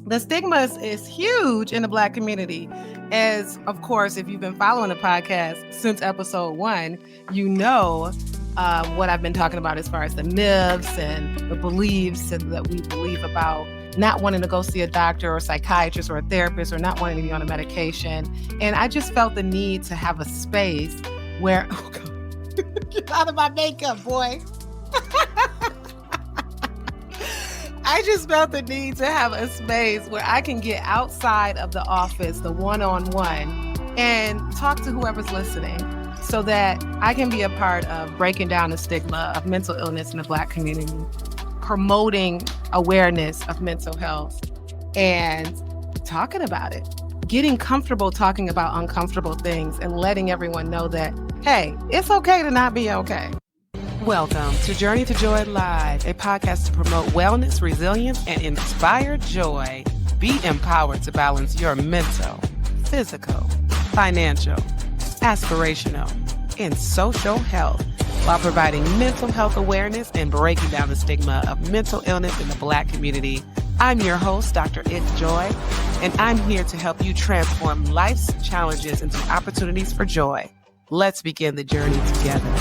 The stigma is huge in the Black community. As, of course, if you've been following the podcast since episode 1, you know what I've been talking about as far as the myths and the beliefs that we believe about not wanting to go see a doctor or a psychiatrist or a therapist or not wanting to be on a medication. And I just felt the need to have a space where, oh God, get out of my makeup, boy. I just felt the need to have a space where I can get outside of the office, the one-on-one, and talk to whoever's listening so that I can be a part of breaking down the stigma of mental illness in the Black community, promoting awareness of mental health, and talking about it, getting comfortable talking about uncomfortable things and letting everyone know that, hey, it's okay to not be okay. Welcome to Journey to Joy Live, a podcast to promote wellness, resilience, and inspire joy. Be empowered to balance your mental, physical, financial, aspirational, and social health while providing mental health awareness and breaking down the stigma of mental illness in the Black community. I'm your host, Dr. NJoy, and I'm here to help you transform life's challenges into opportunities for joy. Let's begin the journey together.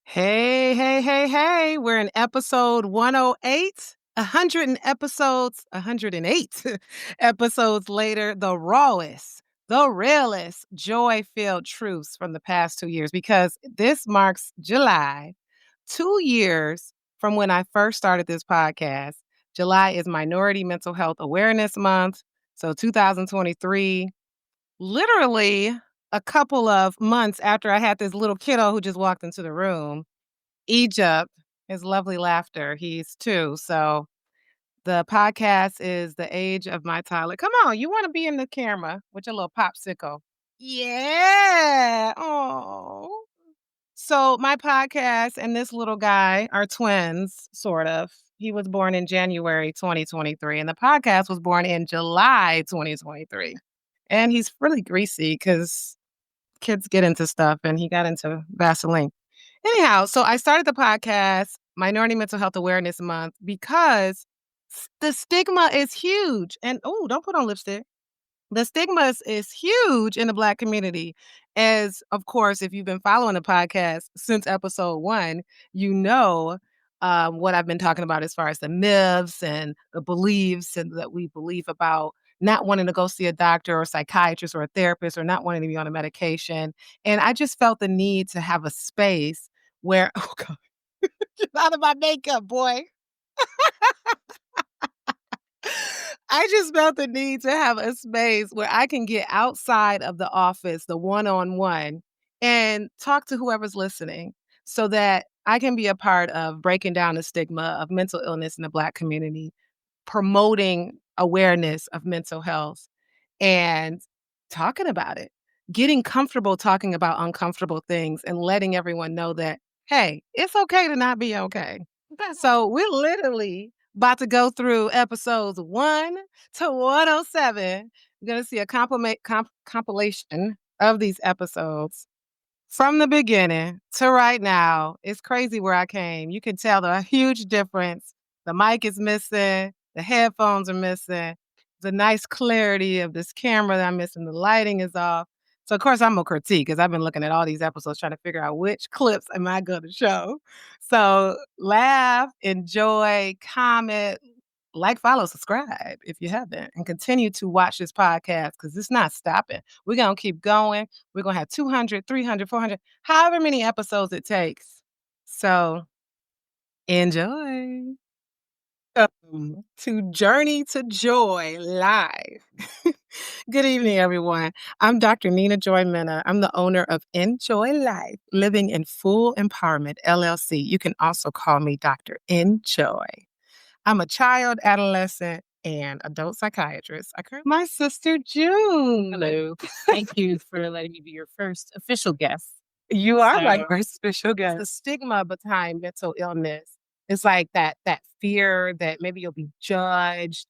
Hey. We're in episode 108. 108 episodes later, the rawest, the realest, joy-filled truths from the past 2 years, because this marks July, 2 years from when I first started this podcast. July is Minority Mental Health Awareness Month. So 2023, literally a couple of months after I had this little kiddo who just walked into the room, Egypt, his lovely laughter, he's 2. So the podcast is the age of my toddler. Come on, you want to be in the camera with your little popsicle. Yeah. Oh. So my podcast and this little guy are twins, sort of. He was born in January 2023, and the podcast was born in July 2023. And he's really greasy because kids get into stuff, and he got into Vaseline. Anyhow, so I started the podcast, Minority Mental Health Awareness Month, because the stigma is huge. And, oh, don't put on lipstick. The stigma is huge in the Black community. As, of course, if you've been following the podcast since episode 1, you know what I've been talking about as far as the myths and the beliefs and that we believe about not wanting to go see a doctor or a psychiatrist or a therapist or not wanting to be on a medication. And I just felt the need to have a space where, oh God, get out of my makeup, boy. I just felt the need to have a space where I can get outside of the office, the one-on-one, and talk to whoever's listening so that I can be a part of breaking down the stigma of mental illness in the Black community, promoting awareness of mental health, and talking about it, getting comfortable talking about uncomfortable things and letting everyone know that, hey, it's okay to not be okay. So we're literally about to go through episodes 1 to 107. You're going to see a compilation of these episodes from the beginning to right now. It's crazy where I came. You can tell the huge difference. The mic is missing. The headphones are missing. The nice clarity of this camera that I'm missing. The lighting is off. So, of course, I'm going to critique because I've been looking at all these episodes trying to figure out which clips am I going to show. So laugh, enjoy, comment, like, follow, subscribe if you haven't, and continue to watch this podcast because it's not stopping. We're going to keep going. We're going to have 200, 300, 400, however many episodes it takes. So enjoy. To Journey to Joy Live. Good evening, everyone. I'm Dr. Mena. I'm the owner of NJoy Life, Living in Full Empowerment, LLC. You can also call me Dr. NJoy. I'm a child, adolescent, and adult psychiatrist. My sister, June. Hello. Thank you for letting me be your first official guest. You are my first official guest. The stigma behind mental illness. It's like that fear that maybe you'll be judged,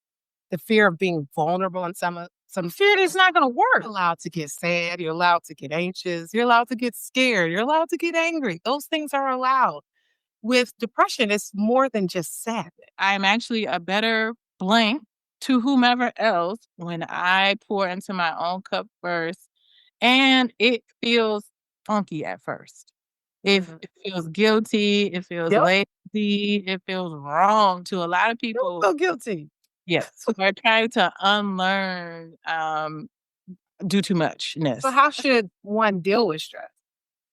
the fear of being vulnerable in some fear that's not going to work. You're allowed to get sad. You're allowed to get anxious. You're allowed to get scared. You're allowed to get angry. Those things are allowed. with depression, it's more than just sadness. I'm actually a better blank to whomever else when I pour into my own cup first, and it feels funky at first. It feels guilty, it feels Yep. lazy, it feels wrong to a lot of people. So guilty. Yes, we're trying to unlearn, do too muchness. So how should one deal with stress?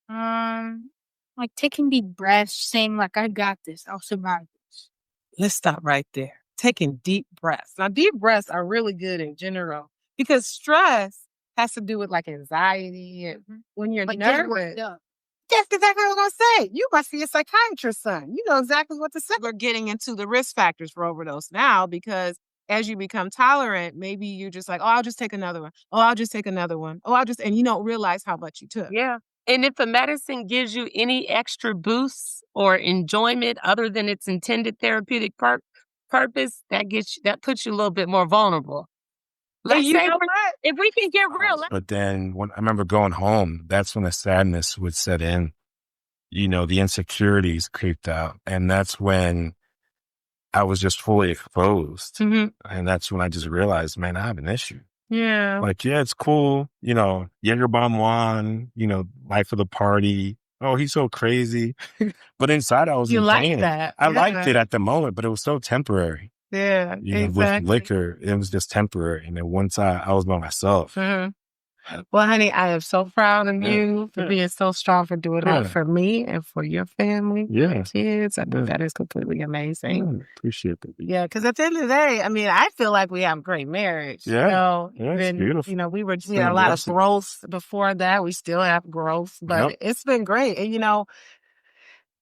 Like taking deep breaths, saying like, I got this, I'll survive this. Let's stop right there. Taking deep breaths. Now, deep breaths are really good in general because stress has to do with like anxiety and when you're Like getting nervous. worked up. That's exactly what I was going to say. You must be a psychiatrist, son. You know exactly what to say. We're getting into the risk factors for overdose now because as you become tolerant, maybe you're just like, oh, I'll just take another one. Oh, I'll just take another one. Oh, and you don't realize how much you took. Yeah. And if a medicine gives you any extra boosts or enjoyment other than its intended therapeutic purpose, that puts you a little bit more vulnerable. Let's you say know what? if we can get real. But then when I remember going home, that's when the sadness would set in. You know, the insecurities creeped out. And that's when I was just fully exposed. And that's when I just realized, man, I have an issue. Yeah. Like, yeah, it's cool. You know, Jägerbomb won, you know, life of the party. Oh, he's so crazy. But inside I was You enjoying like that. I liked it at the moment, but it was so temporary. Yeah, You know, exactly. with liquor, it was just temporary. And then once I was by myself. Well, honey, I am so proud of you for being so strong, for doing that for me and for your family, your kids. I think that is completely amazing. Appreciate that. Yeah, because at the end of the day, I mean, I feel like we have a great marriage. Yeah. You know, It's beautiful. You know, we had been a a lot of blessing. growth before that. We still have growth, but it's been great. And, you know,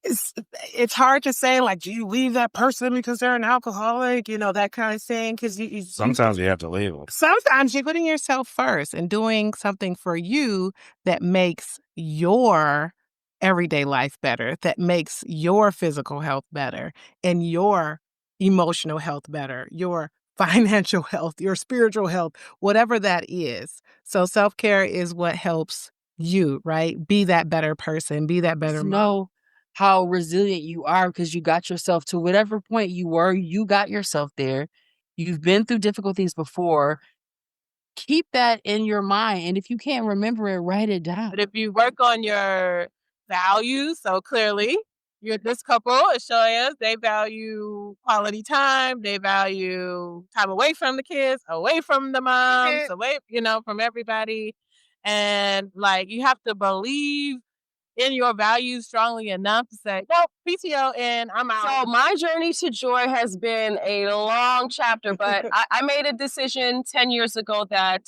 it's hard to say, like, do you leave that person because they're an alcoholic? You know, that kind of thing. Because Sometimes you have to leave them. sometimes you're putting yourself first and doing something for you that makes your everyday life better, that makes your physical health better and your emotional health better, your financial health, your spiritual health, whatever that is. So self-care is what helps you, right? Be that better person, be that better mom. Know how resilient you are because you got yourself to whatever point you were, you got yourself there. You've been through difficulties before. Keep that in your mind. And if you can't remember it, write it down. But if you work on your values, so clearly, this couple is showing us they value quality time. They value time away from the kids, away from the moms, away, from everybody. And like, you have to believe in your values strongly enough to say, nope, PTO, and I'm out. So my journey to joy has been a long chapter, but I made a decision 10 years ago that,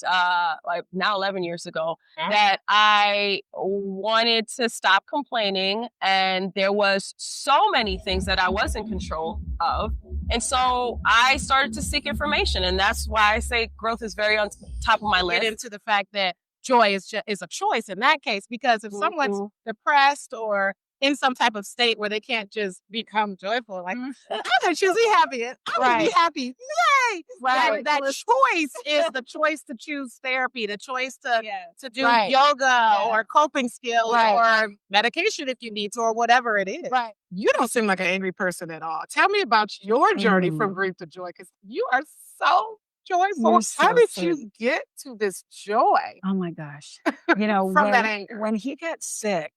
now 11 years ago, that I wanted to stop complaining. And there was so many things that I was in control of. And so I started to seek information. And that's why I say growth is very on top of my list. Get into the fact that joy is a choice in that case, because if someone's depressed or in some type of state where they can't just become joyful, like, I'm going to choose to be happy. I'm going to be happy. Yay! Right. That choice is the choice to choose therapy, the choice to do yoga or coping skills or medication if you need to, or whatever it is. Right. You don't seem like an angry person at all. Tell me about your journey from grief to joy, because you are so joyful. How did you get to this joy? Oh my gosh. You know, From that anger. when he got sick,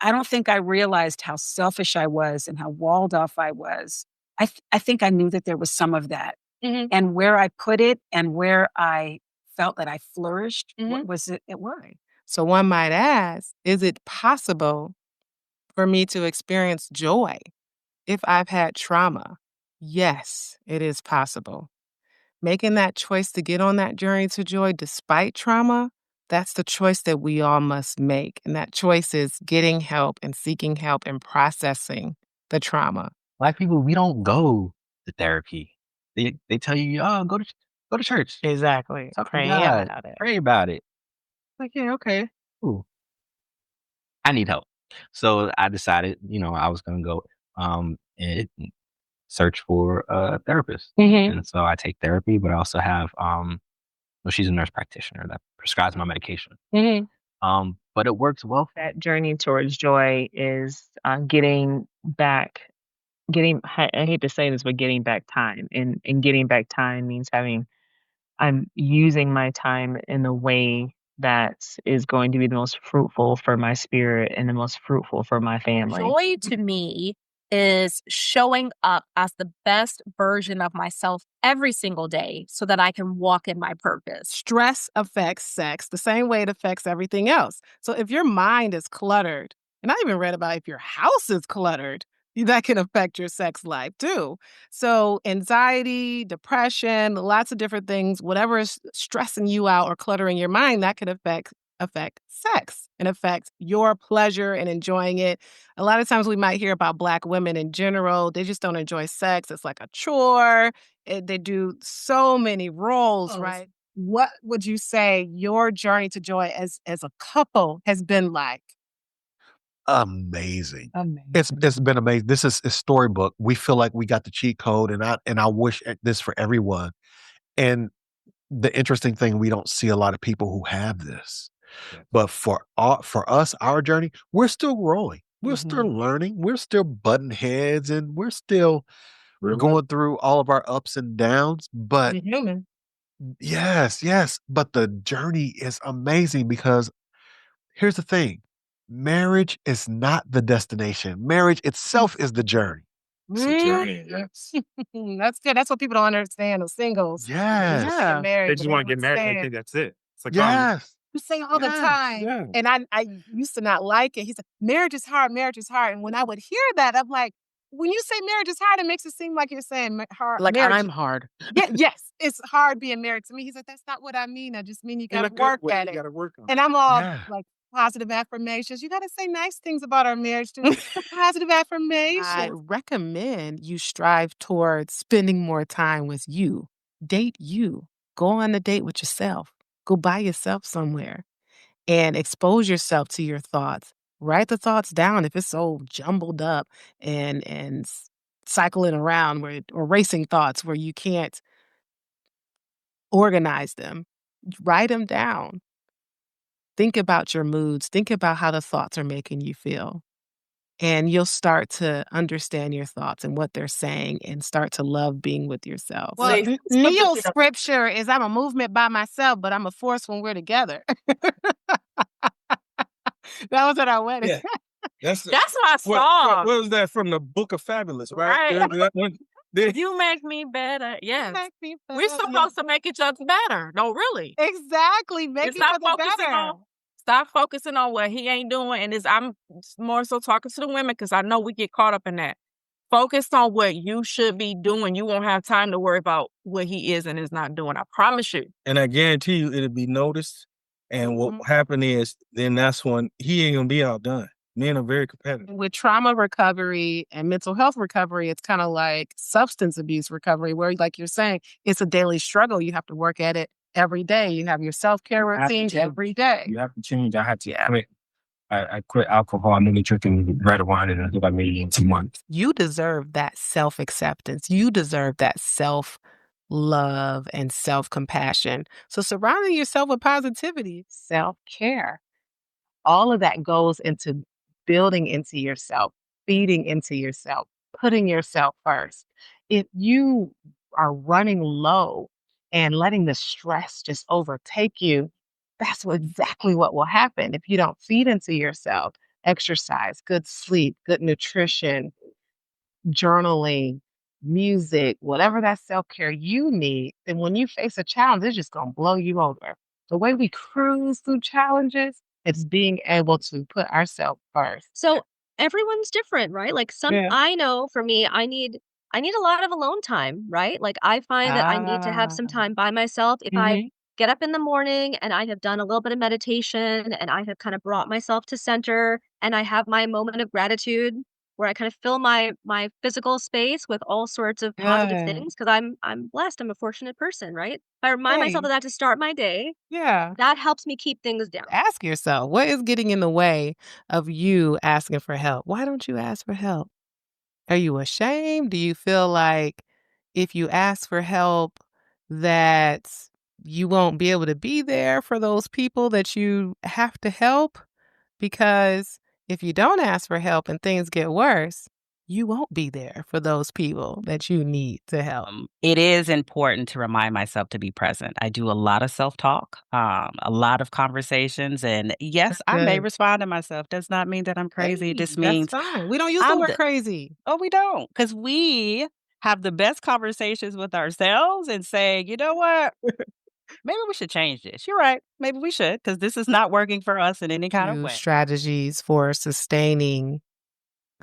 I don't think I realized how selfish I was and how walled off I was. I think I knew that there was some of that. And where I put it and where I felt that I flourished, what was it at work? So one might ask, is it possible for me to experience joy if I've had trauma? Yes, it is possible. Making that choice to get on that journey to joy despite trauma, that's the choice that we all must make. And that choice is getting help and seeking help and processing the trauma. Black people, we don't go to therapy. They tell you, oh, go to church. Exactly. Talk to Pray God. about it. Pray about it. Like, yeah, okay. Ooh. I need help. So I decided, I was going to go and search for a therapist. And so I take therapy, but I also have, she's a nurse practitioner that prescribes my medication. but it works well. That journey towards joy is getting back, I hate to say this, but getting back time. And getting back time means I'm using my time in a way that is going to be the most fruitful for my spirit and the most fruitful for my family. Joy to me is showing up as the best version of myself every single day so that I can walk in my purpose. Stress affects sex the same way it affects everything else. So if your mind is cluttered, and I even read about if your house is cluttered, that can affect your sex life too. So anxiety, depression, lots of different things, whatever is stressing you out or cluttering your mind, that can affect sex and affect your pleasure and enjoying it. A lot of times we might hear about Black women in general. They just don't enjoy sex. It's like a chore. They do so many roles, right? What would you say your journey to joy as a couple has been like? Amazing. It's been amazing. This is a storybook. We feel like we got the cheat code, and I wish this for everyone. And the interesting thing, we don't see a lot of people who have this. Yeah. But for us, our journey, we're still growing. We're still learning. We're still butting heads, and we're still going through all of our ups and downs. But human. Yes. But the journey is amazing because here's the thing. Marriage is not the destination. Marriage itself is the journey. It's a journey, yes. That's good. That's what people don't understand of singles. Yes. Yeah. They just want to get married and think that's it. It's like, yes. You say all the time. Yeah. And I used to not like it. He said, marriage is hard, marriage is hard. And when I would hear that, I'm like, when you say marriage is hard, it makes it seem like you're saying hard. Like marriage. I'm hard. Yeah, yes, it's hard being married to me. He's like, that's not what I mean. I just mean you got to work at it. You got to work on it. And I'm all like, positive affirmations. You got to say nice things about our marriage too. Positive affirmations. I recommend you strive towards spending more time with you. Date you. Go on a date with yourself. Go by yourself somewhere and expose yourself to your thoughts. Write the thoughts down if it's so jumbled up and cycling around or racing thoughts where you can't organize them. Write them down. Think about your moods. Think about how the thoughts are making you feel. And you'll start to understand your thoughts and what they're saying and start to love being with yourself. Well, Neil's scripture is I'm a movement by myself, but I'm a force when we're together. That was at our wedding. Yeah. That's my song. What was that from the Book of Fabulous, right? You make me better. Yes. We're supposed to make each other better. No, really. Exactly. Make each other better. Stop focusing on what he ain't doing. And I'm more so talking to the women because I know we get caught up in that. Focus on what you should be doing. You won't have time to worry about what he is and is not doing. I promise you. And I guarantee you it'll be noticed. And what will happen is then that's when he ain't going to be outdone. Men are very competitive. With trauma recovery and mental health recovery, it's kind of like substance abuse recovery, where, like you're saying, it's a daily struggle. You have to work at it every day. You have your self-care routine every day. You have to change. I had to quit. I quit alcohol. I'm really drinking red wine, and I think I made it in 2 months. You deserve that self-acceptance. You deserve that self-love and self-compassion. So surrounding yourself with positivity, self-care, all of that goes into building into yourself, feeding into yourself, putting yourself first. If you are running low and letting the stress just overtake you, that's exactly what will happen if you don't feed into yourself. Exercise, good sleep, good nutrition, journaling, music, whatever that self-care you need, then when you face a challenge, it's just going to blow you over. The way we cruise through challenges, it's being able to put ourselves first. So everyone's different, right? Like I know for me, I need a lot of alone time, right? Like I find that I need to have some time by myself. If I get up in the morning and I have done a little bit of meditation and I have kind of brought myself to center and I have my moment of gratitude where I kind of fill my physical space with all sorts of positive things because I'm blessed. I'm a fortunate person, right? If I remind myself of that to start my day, that helps me keep things down. Ask yourself, what is getting in the way of you asking for help? Why don't you ask for help? Are you ashamed? Do you feel like if you ask for help that you won't be able to be there for those people that you have to help? Because if you don't ask for help and things get worse, you won't be there for those people that you need to help. It is important to remind myself to be present. I do a lot of self-talk, a lot of conversations, and yes, I may Good. respond to myself. Does not mean that I'm crazy. It Hey, just that's means fine. We don't use the I'm word the crazy. oh, we don't, because we have the best conversations with ourselves and say, "You know what? Maybe we should change this. You're right. Maybe we should, because this is not working for us in any kind of Use way." strategies for sustaining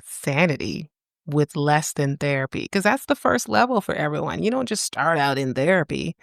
sanity with less than therapy, because that's the first level for everyone. You don't just start out in therapy.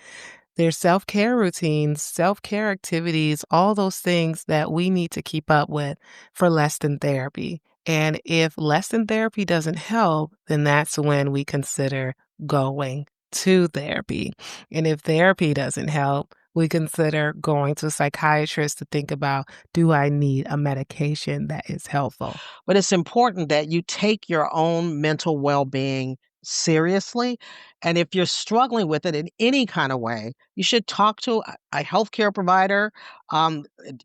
There's self-care routines, self-care activities, all those things that we need to keep up with for less than therapy. And if less than therapy doesn't help, then that's when we consider going to therapy. And if therapy doesn't help, we consider going to a psychiatrist to think about, do I need a medication that is helpful? But it's important that you take your own mental well-being seriously. And if you're struggling with it in any kind of way, you should talk to a healthcare provider.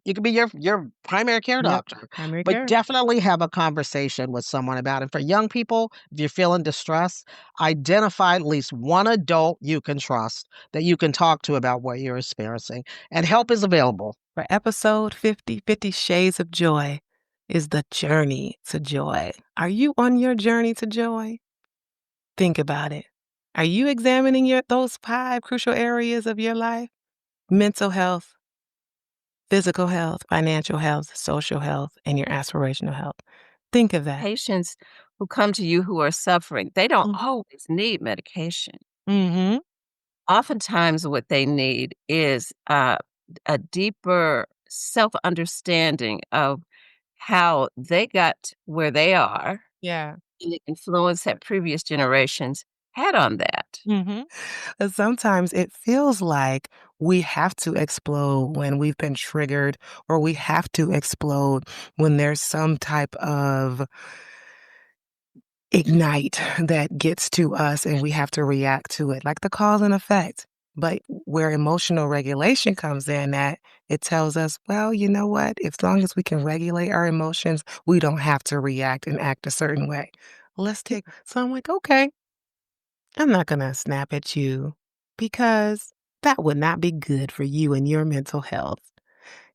It could be your primary care Yep, doctor, primary but care. definitely have a conversation with someone about it. For young people, if you're feeling distressed, identify at least one adult you can trust that you can talk to about what you're experiencing, and help is available. For episode 50, 50 Shades of Joy is the journey to joy. Are you on your journey to joy? Think about it. Are you examining those 5 crucial areas of your life? Mental health, physical health, financial health, social health, and your aspirational health. Think of that. Patients who come to you who are suffering, they don't always need medication. Mm-hmm. Oftentimes, what they need is a deeper self understanding of how they got where they are Yeah. and the influence that previous generations had on that. Mm-hmm. Sometimes it feels like we have to explode when we've been triggered, or we have to explode when there's some type of ignite that gets to us and we have to react to it, like the cause and effect. But where emotional regulation comes in, that it tells us, well, you know what? As long as we can regulate our emotions, we don't have to react and act a certain way. So I'm like, okay, I'm not going to snap at you because that would not be good for you and your mental health.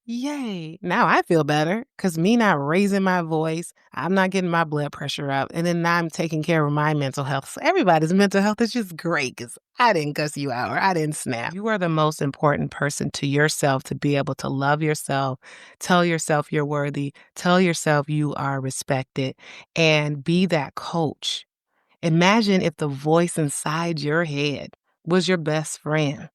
Yay. Now I feel better because me not raising my voice, I'm not getting my blood pressure up, and then now I'm taking care of my mental health. So everybody's mental health is just great because I didn't cuss you out or I didn't snap. You are the most important person to yourself to be able to love yourself, tell yourself you're worthy, tell yourself you are respected, and be that coach. Imagine if the voice inside your head was your best friend.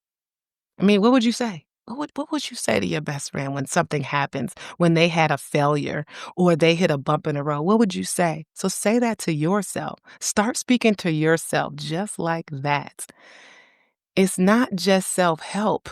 I mean, what would you say? What would you say to your best friend when something happens, when they had a failure or they hit a bump in the road? What would you say? So say that to yourself. Start speaking to yourself just like that. It's not just self-help.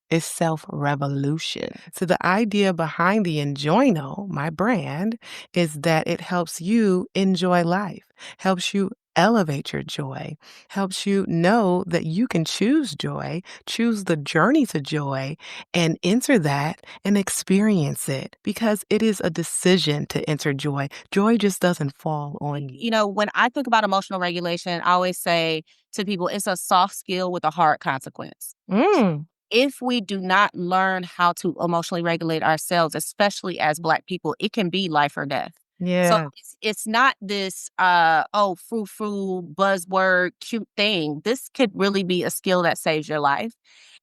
It's self-revolution. So the idea behind the NJoy, my brand, is that it helps you enjoy life, helps you elevate your joy, helps you know that you can choose joy, choose the journey to joy, and enter that and experience it because it is a decision to enter joy. Joy just doesn't fall on you. You know, when I think about emotional regulation, I always say to people, it's a soft skill with a hard consequence. Mm, If we do not learn how to emotionally regulate ourselves, especially as Black people, it can be life or death. So yeah. it's not this frou-frou buzzword cute thing. This could really be a skill that saves your life.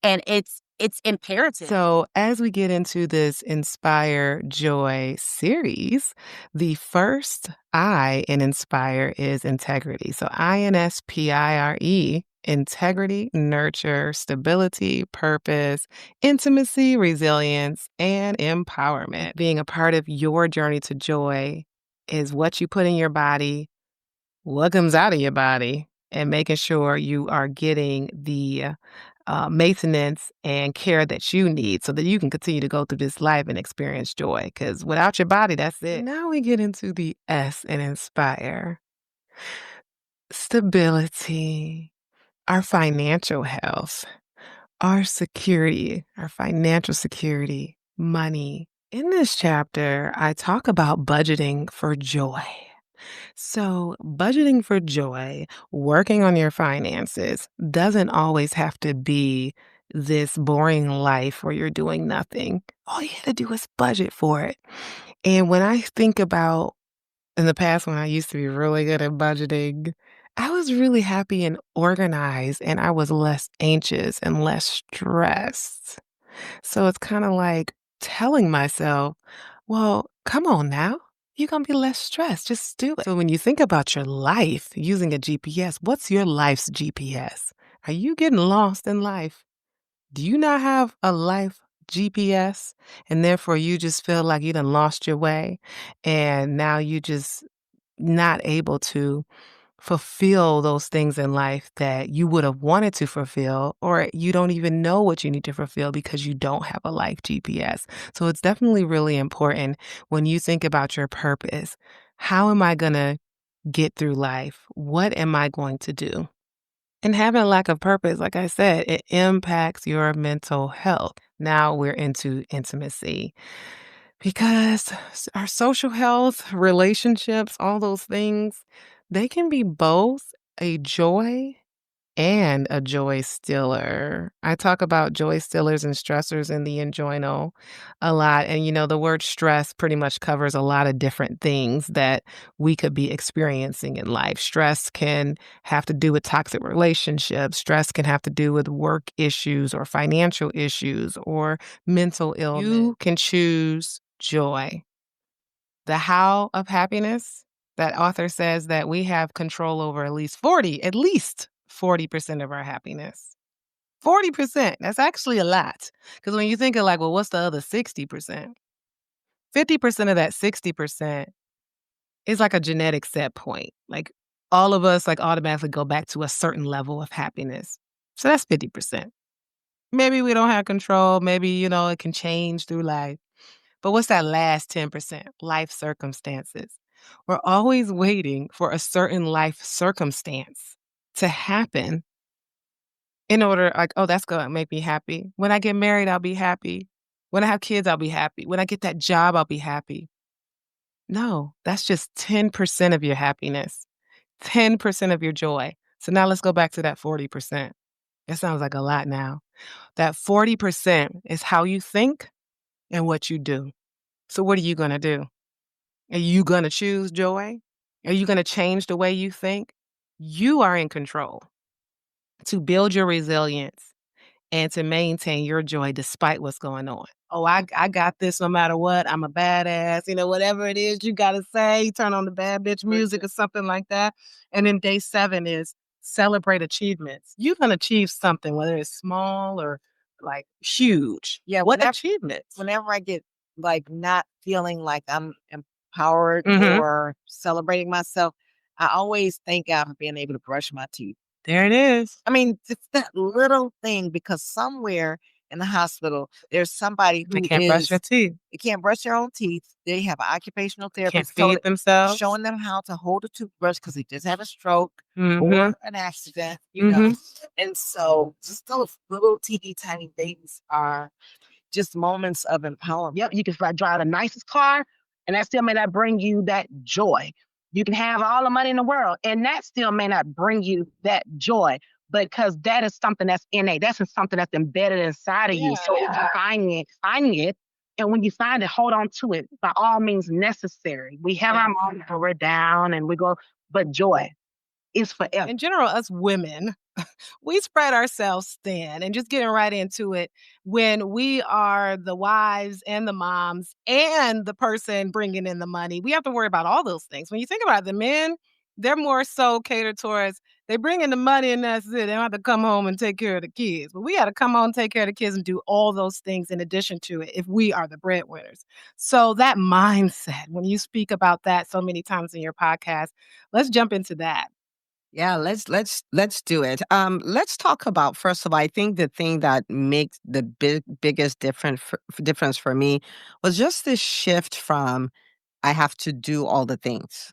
And it's imperative. So, as we get into this Inspire Joy series, the first I in Inspire is integrity. So, INSPIRE, integrity, nurture, stability, purpose, intimacy, resilience, and empowerment. Being a part of your journey to joy is what you put in your body, what comes out of your body, and making sure you are getting the maintenance and care that you need so that you can continue to go through this life and experience joy. Because without your body, that's it. Now we get into the S and Inspire. Stability, our financial health, our security, our financial security, money, In this chapter, I talk about budgeting for joy. So, budgeting for joy, working on your finances, doesn't always have to be this boring life where you're doing nothing. All you have to do is budget for it. And when I think about in the past when I used to be really good at budgeting, I was really happy and organized, and I was less anxious and less stressed. So it's kind of like telling myself, well, come on now. You're going to be less stressed. Just do it. So when you think about your life using a GPS, what's your life's GPS? Are you getting lost in life? Do you not have a life GPS? And therefore you just feel like you done lost your way and now you just not able to fulfill those things in life that you would have wanted to fulfill, or you don't even know what you need to fulfill because you don't have a life GPS. So it's definitely really important when you think about your purpose. How am I going to get through life? What am I going to do? And having a lack of purpose, like I said, it impacts your mental health. Now we're into intimacy because our social health, relationships, all those things, they can be both a joy and a joy stealer. I talk about joy stealers and stressors in the NJoy a lot. And, the word stress pretty much covers a lot of different things that we could be experiencing in life. Stress can have to do with toxic relationships. Stress can have to do with work issues or financial issues or mental illness. You can choose joy. The how of happiness, that author says that we have control over at least 40% of our happiness. 40%. That's actually a lot. Because when you think of like, well, what's the other 60%? 50% of that 60% is like a genetic set point. Like all of us like automatically go back to a certain level of happiness. So that's 50%. Maybe we don't have control. Maybe, it can change through life. But what's that last 10%? Life circumstances. We're always waiting for a certain life circumstance to happen in order, like, oh, that's going to make me happy. When I get married, I'll be happy. When I have kids, I'll be happy. When I get that job, I'll be happy. No, that's just 10% of your happiness, 10% of your joy. So now let's go back to that 40%. It sounds like a lot now. That 40% is how you think and what you do. So what are you going to do? Are you going to choose joy? Are you going to change the way you think? You are in control to build your resilience and to maintain your joy despite what's going on. Oh, I got this no matter what. I'm a badass. Whatever it is you got to say, turn on the bad bitch music or something like that. And then day 7 is celebrate achievements. You can achieve something, whether it's small or like huge. Yeah, What achievements? whenever I get like not feeling like I'm empowered Mhm. or celebrating myself, I always thank God for being able to brush my teeth. There it is. I mean, it's that little thing because somewhere in the hospital, there's somebody They who can't brush your teeth. they can't bruch their own teeth. They have an occupational Can't therapist feed themselves. showing them how to hold a toothbrush because they just had a stroke Mhm. or an accident, Mhm. And so just those little teeny tiny things are just moments of empowerment. Yep, you can drive the nicest car, and that still may not bring you that joy. You can have all the money in the world, and that still may not bring you that joy, because that is something that's innate. That's something that's embedded inside of you. So if you finding it, and when you find it, hold on to it by all means necessary. We have our moments where we're down and we go, but joy is forever. In general, us women, we spread ourselves thin, and just getting right into it, when we are the wives and the moms and the person bringing in the money, we have to worry about all those things. When you think about it, the men, they're more so catered towards, they bring in the money and that's it. They don't have to come home and take care of the kids. But we got to come home, take care of the kids, and do all those things in addition to it if we are the breadwinners. So that mindset, when you speak about that so many times in your podcast, let's jump into that. Yeah, let's do it. Let's talk about, first of all, I think the thing that makes the biggest difference for me was just this shift from I have to do all the things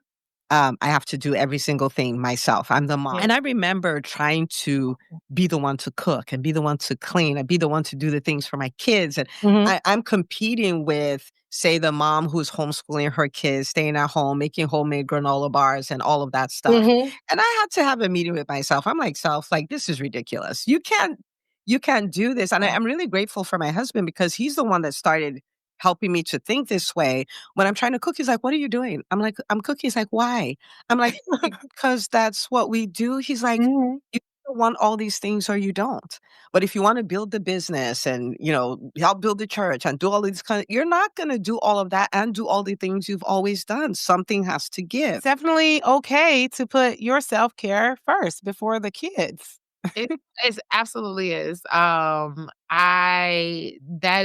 I have to do every single thing myself. I'm the mom. And I remember trying to be the one to cook and be the one to clean and be the one to do the things for my kids. And I'm competing with, say, the mom who's homeschooling her kids, staying at home, making homemade granola bars and all of that stuff. And I had to have a meeting with myself. I'm like, this is ridiculous. You can't do this. And I'm really grateful for my husband because he's the one that started helping me to think this way. When I'm trying to cook, he's like, what are you doing? I'm like, I'm cooking. He's like, why? I'm like, because that's what we do. He's like, you want all these things or you don't. But if you want to build the business and, help build the church and do all these you're not going to do all of that and do all the things you've always done. Something has to give. It's definitely okay to put your self-care first before the kids. It absolutely is. That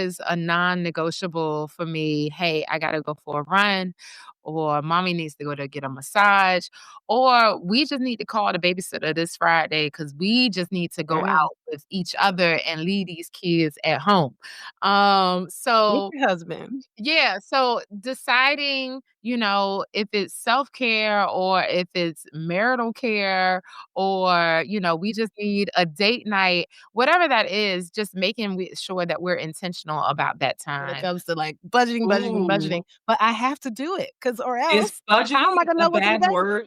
is a non-negotiable for me. Hey, I gotta go for a run, or mommy needs to go to get a massage, or we just need to call the babysitter this Friday because we just need to go out with each other and leave these kids at home. So your husband. Yeah, so deciding, if it's self-care or if it's marital care or, we just need a date night, whatever that is, just making sure that we're intentional about that When it time. comes to like budgeting. But I have to do it or Is else how am I budgeting gonna know a what to bad do? word?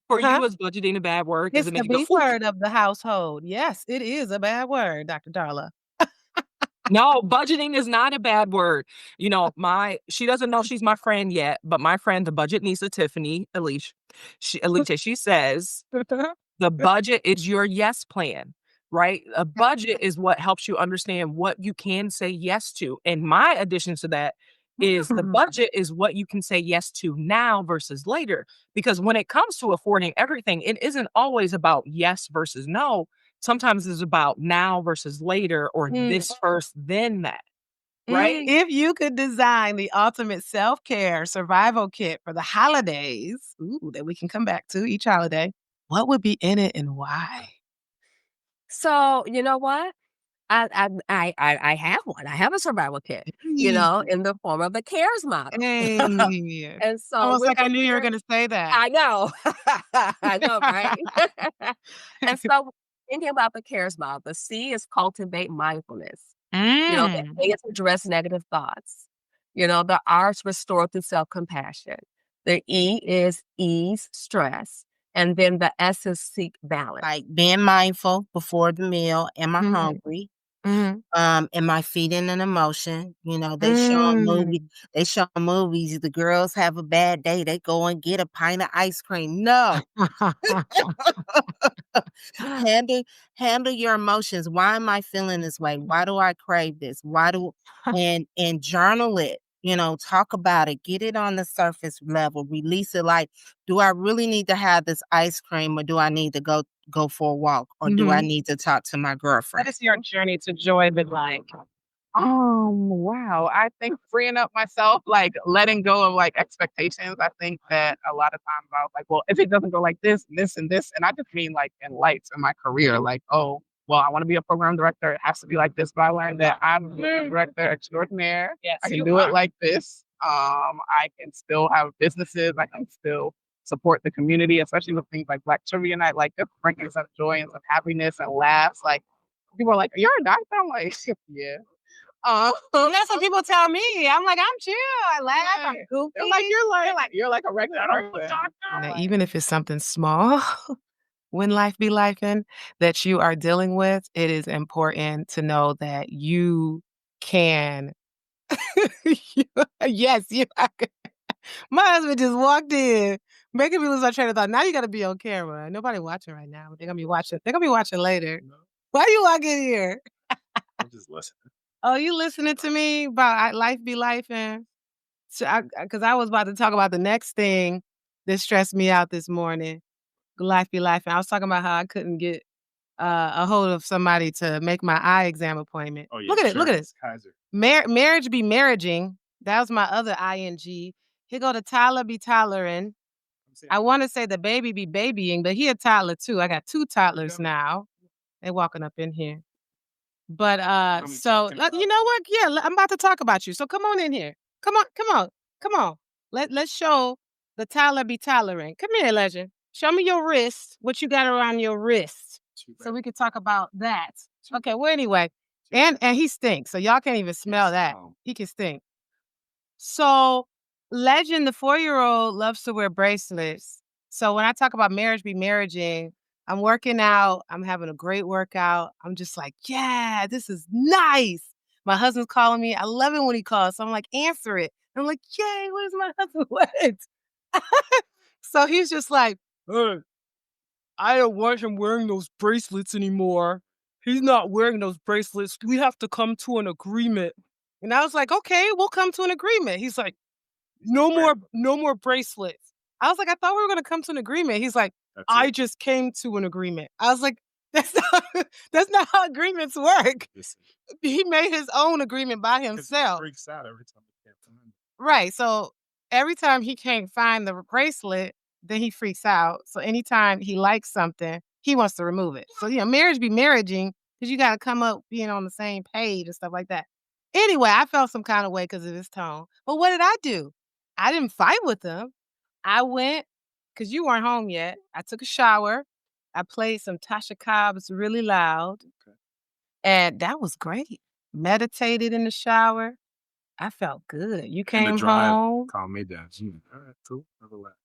For Huh? you, is budgeting a bad word? Does It's it the make you go, B word of the household. Yes, it is a bad word, Dr. Darla. No, budgeting is not a bad word. She doesn't know she's my friend yet, but my friend, the budget Nisa Tiffany, Alicia, she says the budget is your yes plan, right? A budget is what helps you understand what you can say yes to. And my addition to that is the budget is what you can say yes to now versus later. Because when it comes to affording everything, it isn't always about yes versus no. Sometimes it's about now versus later or this first, then that. Right? If you could design the ultimate self-care survival kit for the holidays, that we can come back to each holiday, what would be in it and why? So, you know what? I have one. I have a survival kit, in the form of a CARES model. Hey. And so Almost with like I the knew you were CARES gonna say that. I know. I know, right? And so thinking about the CARES model, the C is cultivate mindfulness. The A is address negative thoughts. The R is restore through self-compassion. The E is ease stress. And then the S is seek balance. Like being mindful before the meal. Am I hungry? Am I feeding an emotion? They show movies. The girls have a bad day. They go and get a pint of ice cream. No. handle your emotions. Why am I feeling this way? Why do I crave this? And journal it. Talk about it, get it on the surface level, release it. Like, do I really need to have this ice cream or do I need to go for a walk or do I need to talk to my girlfriend? What is your journey to joy been like? Wow. I think freeing up myself, like letting go of like expectations. I think that a lot of times I was like, well, if it doesn't go like this, and I just mean like in life, in my career, like, oh, well, I want to be a program director. It has to be like this. But I learned that I'm a director extraordinaire. Yes, I can do it like this. I can still have businesses. I can still support the community, especially with things like Black Trivia Night, like just bringing some joy and some happiness and laughs. Like people are like, "You're a doctor?" I'm like, "Yeah." That's what people tell me. I'm like, I'm chill. I laugh. I'm goofy. They're like, you're like a regular person. Now, even if it's something small, when life be lifing that you are dealing with, it is important to know that you can. Yes, you. My husband just walked in, making me lose my train of thought. Now you got to be on camera. Nobody watching right now. But they're gonna be watching. They're gonna be watching later. Why you walk in here? I'm just listening. Oh, you listening to me about life be lifing? So, because I was about to talk about the next thing that stressed me out this morning. Life be life. And I was talking about how I couldn't get a hold of somebody to make my eye exam appointment. Oh, yeah, Look at it. Look at it. Kaiser. Marriage be marriaging. That was my other ing. Here go to Tyler be Tylering. I want to say the baby be babying, but he a toddler too. I got 2 toddlers now. They walking up in here. But so you know what? Yeah, I'm about to talk about you. So come on in here. Come on. Let's show the Tyler be Tylering. Come here, Legend. Show me your wrist, what you got around your wrist. So we could talk about that. Okay, well, anyway. And he stinks, so y'all can't even smell that. He can stink. So Legend, the 4-year-old, loves to wear bracelets. So when I talk about marriage be marriaging, I'm working out. I'm having a great workout. I'm just like, yeah, this is nice. My husband's calling me. I love it when he calls. So I'm like, answer it. I'm like, yay, what is my husband want? So he's just like, hey, I don't want him wearing those bracelets anymore. He's not wearing those bracelets. We have to come to an agreement. And I was like, okay, we'll come to an agreement. He's like, no more bracelets. I was like, I thought we were going to come to an agreement. He's like, I just came to an agreement. I was like, that's not how agreements work. He made his own agreement by himself. He freaks out every time he can't find it. Right. So every time he can't find the bracelet, then he freaks out. So anytime he likes something, he wants to remove it. So, marriage be marriaging because you got to come up being on the same page and stuff like that. Anyway, I felt some kind of way because of his tone. But what did I do? I didn't fight with him. I went, because you weren't home yet. I took a shower. I played some Tasha Cobb's really loud. Okay. And that was great. Meditated in the shower. I felt good. You came And the drive home. calmed me down. All right, cool.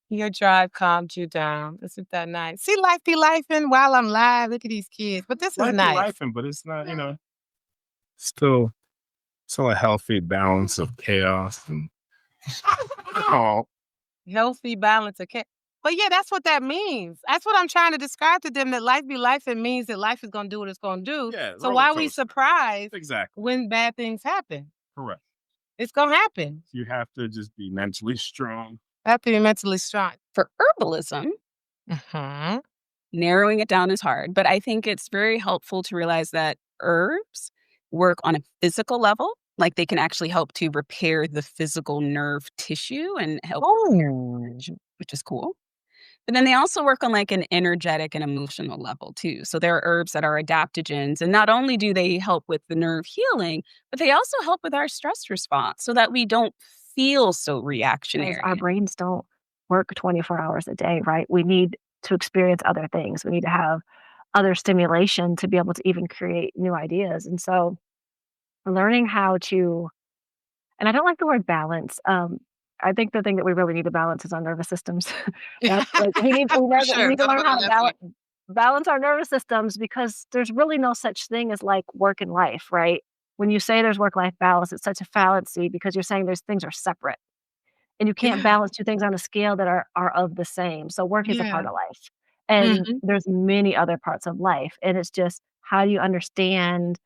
Your drive calmed you down. Isn't that nice? See, life be lifing while I'm live. Look at these kids. But this is nice. Life be lifing, but it's not, still a healthy balance of chaos and healthy balance of chaos. But yeah, that's what that means. That's what I'm trying to describe to them, that life be lifing means that life is going to do what it's going to do. Yeah, so why are we surprised when bad things happen? Correct. It's going to happen. You have to just be mentally strong. Have to be mentally strong. For herbalism, narrowing it down is hard, but I think it's very helpful to realize that herbs work on a physical level. Like they can actually help to repair the physical nerve tissue and help, which is cool. But then they also work on like an energetic and emotional level too. So there are herbs that are adaptogens. And not only do they help with the nerve healing, but they also help with our stress response so that we don't feel so reactionary. Our brains don't work 24 hours a day, right? We need to experience other things. We need to have other stimulation to be able to even create new ideas. And so learning how to, and I don't like the word balance. I think the thing that we really need to balance is our nervous systems. Like we need to learn how to balance our nervous systems, because there's really no such thing as like work and life, right? When you say there's work-life balance, it's such a fallacy because you're saying those things are separate. And you can't balance two things on a scale that are of the same. So work is a part of life. And there's many other parts of life. And it's just, how do you understand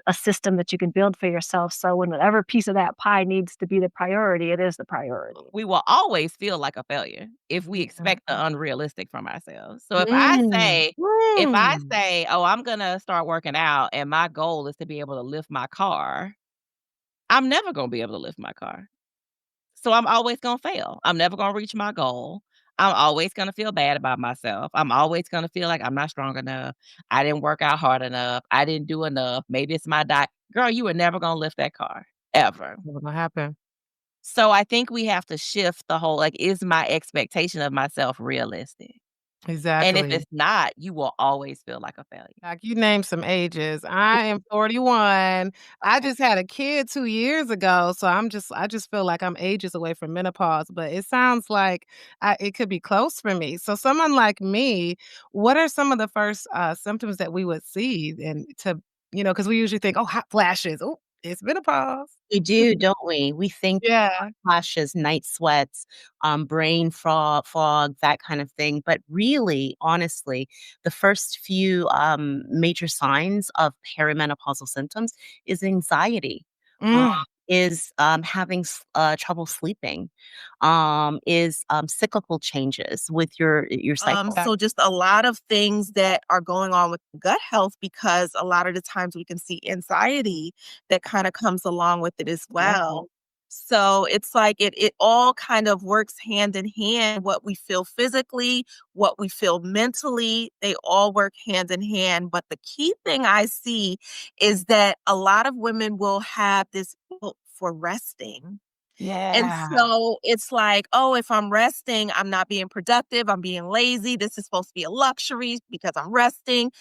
a system that you can build for yourself, so when whatever piece of that pie needs to be the priority, it is the priority. We will always feel like a failure if we expect the unrealistic from ourselves. So if I say, oh, I'm going to start working out and my goal is to be able to lift my car, I'm never going to be able to lift my car. So I'm always going to fail. I'm never going to reach my goal. I'm always going to feel bad about myself. I'm always going to feel like I'm not strong enough. I didn't work out hard enough. I didn't do enough. Maybe it's my diet. Girl, you were never going to lift that car, ever. What's going to happen? So I think we have to shift the whole, like, is my expectation of myself realistic? Exactly. And if it's not, you will always feel like a failure. Like, you named some ages. I am 41. I just had a kid 2 years ago, so I just feel like I'm ages away from menopause, but it sounds like it could be close for me. So someone like me, what are some of the first symptoms that we would see, and to, because we usually think, oh, hot flashes. Oh, it's menopause. We do, don't we? We think hot flashes, night sweats, brain fog, that kind of thing. But really, honestly, the first few major signs of perimenopausal symptoms is anxiety, is having trouble sleeping, is cyclical changes with your cycle. So just a lot of things that are going on with gut health, because a lot of the times we can see anxiety that kind of comes along with it as well. So it's like it all kind of works hand in hand. What we feel physically, what we feel mentally, they all work hand in hand. But the key thing I see is that a lot of women will have this guilt for resting. And Yeah. so it's like, oh, if I'm resting, I'm not being productive. I'm being lazy. This is supposed to be a luxury because I'm resting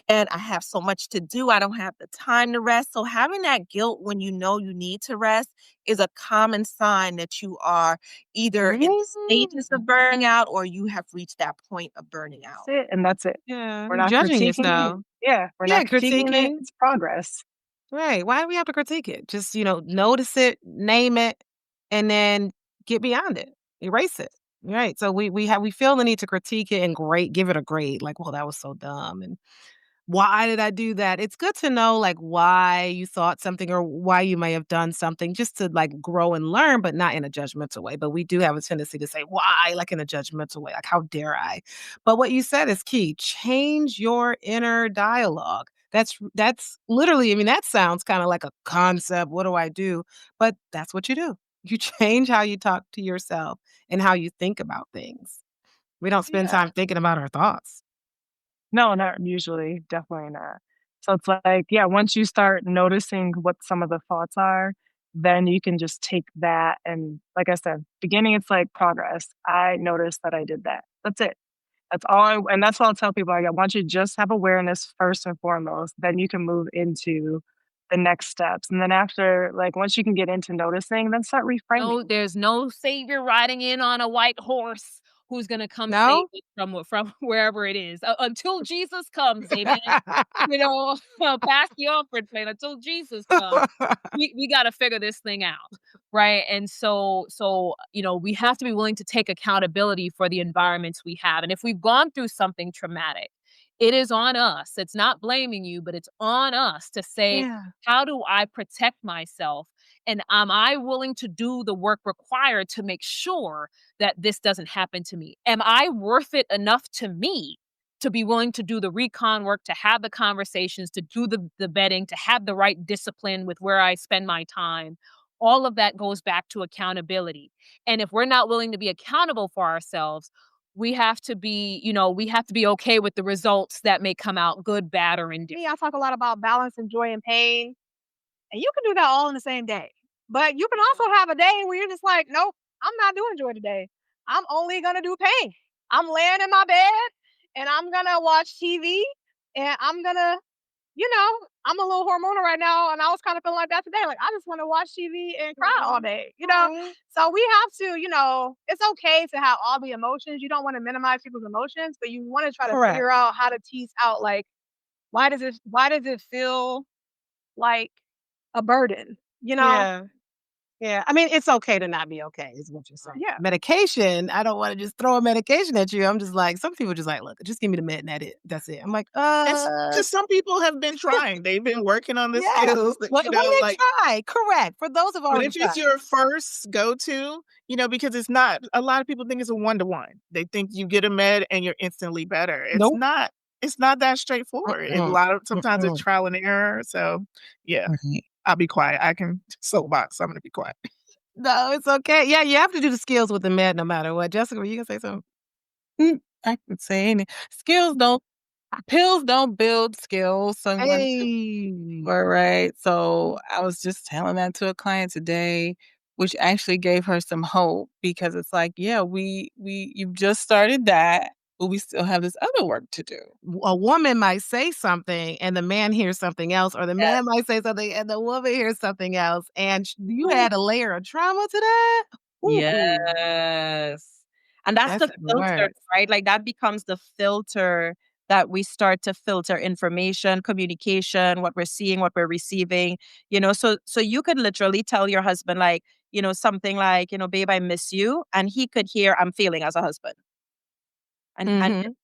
and I have so much to do. I don't have the time to rest. So having that guilt when you know you need to rest is a common sign that you are either in the stages of burning out or you have reached that point of burning out. That's it, and that's it. Yeah. We're not Judging critiquing it. yourself. Yeah, we're Yeah, not critiquing it. critiquing. It's progress. Right. Why do we have to critique it? Just, notice it, name it, and then get beyond it. Erase it. Right. So we feel the need to critique it and give it a grade. Like, well, that was so dumb. And why did I do that? It's good to know like why you thought something or why you may have done something just to like grow and learn, but not in a judgmental way. But we do have a tendency to say, why, like in a judgmental way, like how dare I? But what you said is key. Change your inner dialogue. That's literally, I mean, that sounds kind of like a concept. What do I do? But that's what you do. You change how you talk to yourself and how you think about things. We don't spend Yeah. time thinking about our thoughts. No, not usually. Definitely not. So it's like, yeah, once you start noticing what some of the thoughts are, then you can just take that and like I said, beginning it's like progress. I noticed that I did that. That's it. That's all and that's what I'll tell people. Once you just have awareness first and foremost, then you can move into the next steps. And then after, like once you can get into noticing, then start reframing. No, there's no savior riding in on a white horse who's gonna come save No? us from wherever it is. Until Jesus comes, amen. Pastor Alfred playing until Jesus comes. We gotta figure this thing out. Right. And so, we have to be willing to take accountability for the environments we have. And if we've gone through something traumatic, it is on us. It's not blaming you, but it's on us to say, Yeah. how do I protect myself? And am I willing to do the work required to make sure that this doesn't happen to me? Am I worth it enough to me to be willing to do the recon work, to have the conversations, to do the vetting, to have the right discipline with where I spend my time? All of that goes back to accountability. And if we're not willing to be accountable for ourselves, we have to be okay with the results that may come out good, bad, or indifferent. I talk a lot about balance and joy and pain. And you can do that all in the same day. But you can also have a day where you're just like, nope, I'm not doing joy today. I'm only going to do pain. I'm laying in my bed and I'm going to watch TV and I'm going to, I'm a little hormonal right now. And I was kind of feeling like that today. Like, I just want to watch TV and cry all day, So we have to, it's okay to have all the emotions. You don't want to minimize people's emotions, but you want to try to figure out how to tease out, like, why does it feel like a burden, Yeah. Yeah. I mean, it's okay to not be okay, is what you're saying. Yeah. Medication, I don't want to just throw a medication at you. I'm just like, some people just like, look, just give me the med and that's it. I'm like, Because some people have been trying. They've been working on the yeah. skills. What did they try? Correct. For those of But already if it's your first go-to, because it's not, a lot of people think it's a one-to-one. They think you get a med and you're instantly better. It's Nope. not. It's not that straightforward. Sometimes it's trial and error. So yeah, I'll be quiet. I can soapbox. I'm going to be quiet. No, it's okay. Yeah, you have to do the skills with the med no matter what. Jessica, were you going to say something? I could say anything. Pills don't build skills. Right. So I was just telling that to a client today, which actually gave her some hope because it's like, yeah, you've just started that, but we still have this other work to do. A woman might say something and the man hears something else, or the man might say something and the woman hears something else. And you add a layer of trauma to that. Ooh. Yes. And that's the even filter, worse. right? Like that becomes the filter that we start to filter information, communication, what we're seeing, what we're receiving, so you could literally tell your husband like, something like, babe, I miss you. And he could hear I'm feeling as a husband. And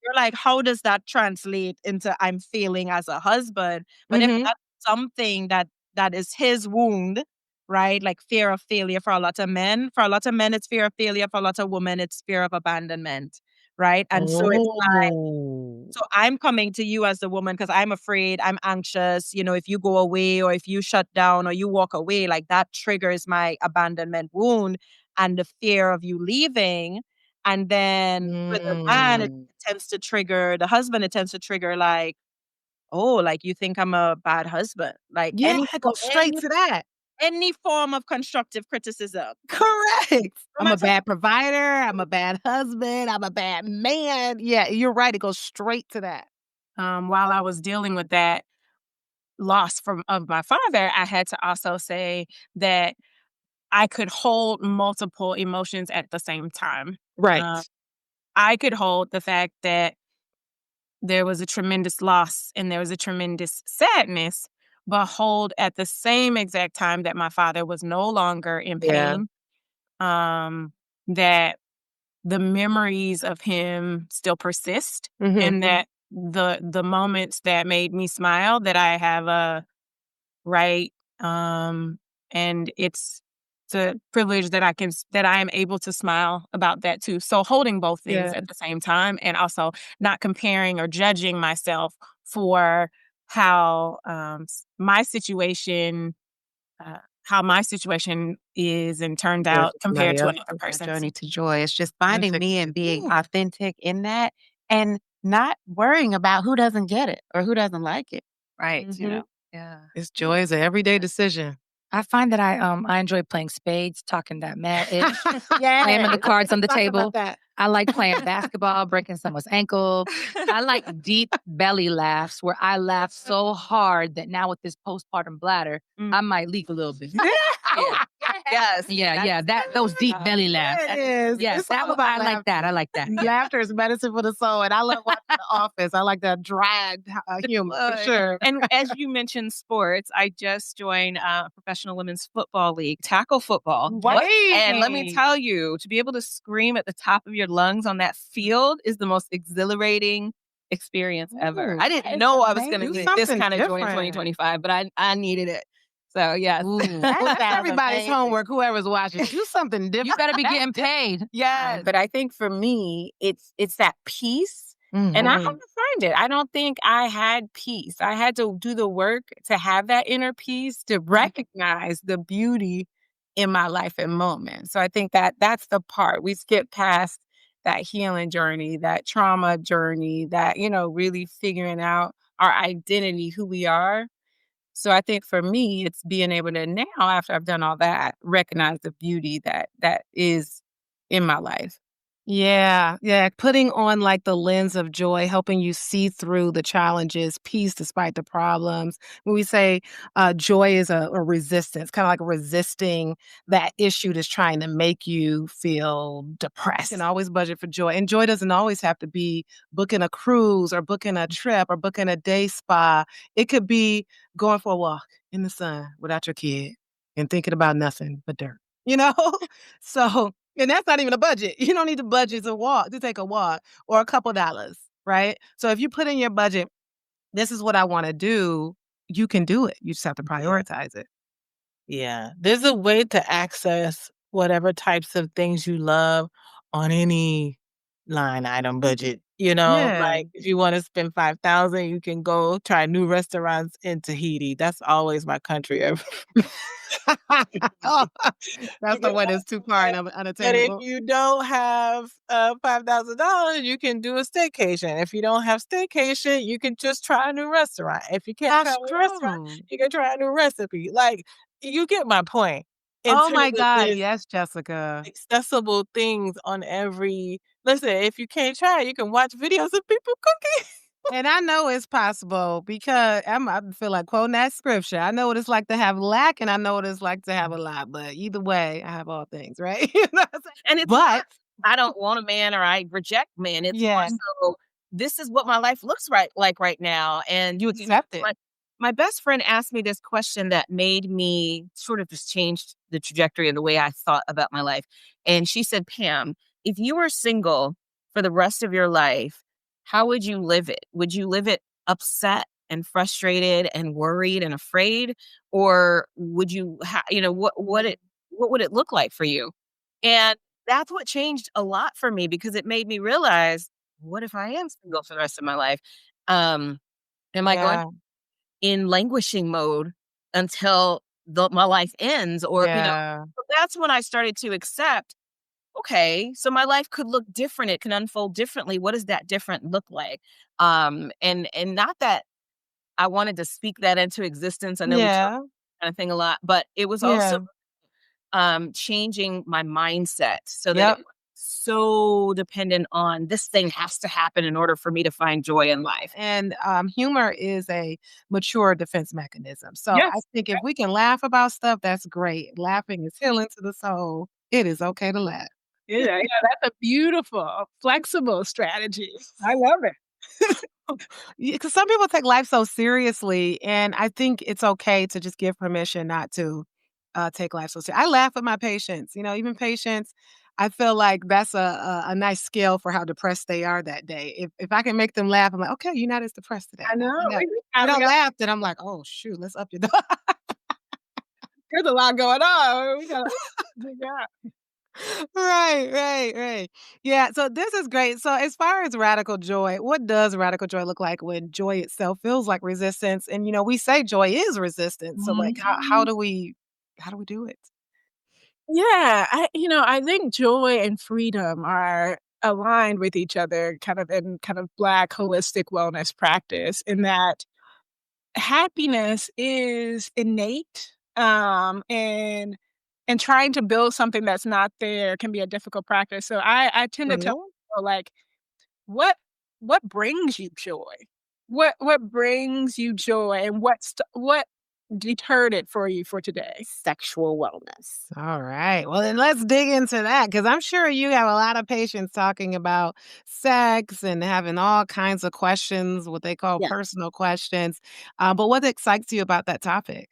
you're like, how does that translate into I'm feeling as a husband? But if that's something that is his wound, right? Like fear of failure for a lot of men. For a lot of men, it's fear of failure. For a lot of women, it's fear of abandonment, right? And so it's like, so I'm coming to you as the woman because I'm afraid, I'm anxious. If you go away or if you shut down or you walk away, like that triggers my abandonment wound and the fear of you leaving. And then with the man, it tends to trigger the husband. It tends to trigger like, oh, like you think I'm a bad husband. Like Yeah, go straight to that. any form of constructive criticism. Correct. I'm a bad provider. I'm a bad husband. I'm a bad man. Yeah, you're right. It goes straight to that. While I was dealing with that loss of my father, I had to also say that I could hold multiple emotions at the same time. Right. I could hold the fact that there was a tremendous loss and there was a tremendous sadness, but hold at the same exact time that my father was no longer in pain. That the memories of him still persist, and that the moments that made me smile, that I have a right, and it's a privilege that I am able to smile about that too. So holding both things at the same time, and also not comparing or judging myself for how my situation is and turned out compared to another person's. Journey to joy. It's just finding me and being authentic in that, and not worrying about who doesn't get it or who doesn't like it. Right. You know. Yeah. It's joy is an everyday decision. I find that I enjoy playing spades, talking that mad-ish, slamming the cards on the table. I like playing basketball, breaking someone's ankle. I like deep belly laughs where I laugh so hard that now with this postpartum bladder, I might leak a little bit. Yes. Yeah. Those deep belly laughs. Yes, I like that. I like that. Laughter is medicine for the soul, and I love watching The Office. I like that dragged humor for sure. And as you mentioned sports, I just joined a professional women's football league, tackle football. What? And let me tell you, to be able to scream at the top of your lungs on that field is the most exhilarating experience ever. I didn't know I was going to get this kind of joy in 2025, but I needed it. So, yeah. That's everybody's homework, whoever's watching. Do something different. You better be getting paid. Yes. But I think for me, it's that peace. And I had to find it. I don't think I had peace. I had to do the work to have that inner peace, to recognize the beauty in my life and moment. So I think that that's the part. We skip past that healing journey, that trauma journey, that, really figuring out our identity, who we are. So I think for me, it's being able to now, after I've done all that, recognize the beauty that is in my life. Yeah. Putting on like the lens of joy, helping you see through the challenges, peace despite the problems. When we say joy is a resistance, kind of like resisting that issue that's trying to make you feel depressed. You can always budget for joy. And joy doesn't always have to be booking a cruise or booking a trip or booking a day spa. It could be going for a walk in the sun without your kid and thinking about nothing but dirt. So, and that's not even a budget. You don't need to budget to take a walk or a couple dollars, right? So if you put in your budget, this is what I want to do, you can do it. You just have to prioritize it. Yeah. There's a way to access whatever types of things you love on any line item budget. Like if you want to spend $5,000, you can go try new restaurants in Tahiti. That's always my country. That's the one that's too far and unattainable. But if you don't have $5,000, you can do a staycation. If you don't have staycation, you can just try a new restaurant. If you can't try a restaurant, you can try a new recipe. Like, you get my point. Oh my God. Yes, Jessica. Accessible things on every... Listen, if you can't try it, you can watch videos of people cooking. And I know it's possible because I feel like quoting that scripture. I know what it's like to have lack, and I know what it's like to have a lot. But either way, I have all things, right? And it's I don't want a man or I reject men. It's also, this is what my life looks like right now. And you accept it. My best friend asked me this question that made me sort of just change the trajectory of the way I thought about my life. And she said, Pam, if you were single for the rest of your life, how would you live it? Would you live it upset and frustrated and worried and afraid? Or would you, what would it look like for you? And that's what changed a lot for me, because it made me realize, what if I am single for the rest of my life? Am I going in languishing mode until my life ends? Or, so that's when I started to accept, okay, so my life could look different. It can unfold differently. What does that different look like? And not that I wanted to speak that into existence. I know kind of thing a lot, but it was also changing my mindset so that it was so dependent on this thing has to happen in order for me to find joy in life. And humor is a mature defense mechanism. So I think if we can laugh about stuff, that's great. Laughing is healing to the soul. It is okay to laugh. Yeah, that's a beautiful, flexible strategy. I love it. Because some people take life so seriously, and I think it's okay to just give permission not to take life so seriously. I laugh at my patients, even patients. I feel like that's a nice scale for how depressed they are that day. If I can make them laugh, I'm like, okay, you're not as depressed today. I know. If you don't laugh, then I'm like, oh shoot, let's up your dose. There's a lot going on. Right. Yeah, so this is great. So as far as radical joy, what does radical joy look like when joy itself feels like resistance? And we say joy is resistance. So like how do we do it? Yeah, I think joy and freedom are aligned with each other kind of in kind of Black holistic wellness practice in that happiness is innate, and trying to build something that's not there can be a difficult practice. So I tend to tell people, like, what brings you joy? What brings you joy, and what deterred it for you for today? Sexual wellness. All right. Well, then let's dig into that because I'm sure you have a lot of patients talking about sex and having all kinds of questions, what they call personal questions. But what excites you about that topic?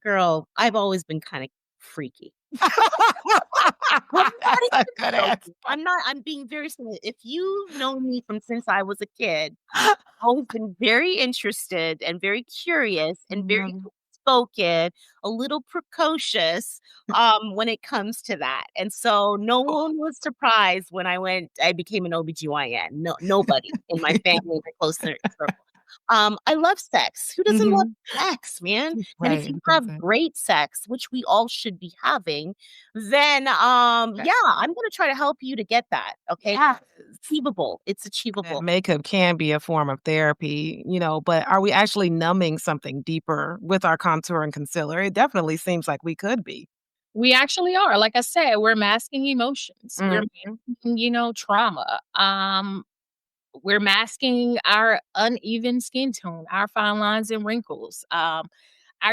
Girl, I've always been kind of freaky. That's a good answer. I'm being very serious. If you've known me from since I was a kid, I've always been very interested and very curious and very spoken, a little precocious when it comes to that. And so no one was surprised when I became an OBGYN. No, nobody in my family, my close circle. I love sex. Who doesn't love sex, man? And if you have great sex, which we all should be having, then I'm gonna try to help you to get that. Okay. Yeah. Achievable. It's achievable. Makeup can be a form of therapy, but are we actually numbing something deeper with our contour and concealer? It definitely seems like we could be. We actually are. Like I said, we're masking emotions. We're masking, trauma. We're masking our uneven skin tone, our fine lines and wrinkles, our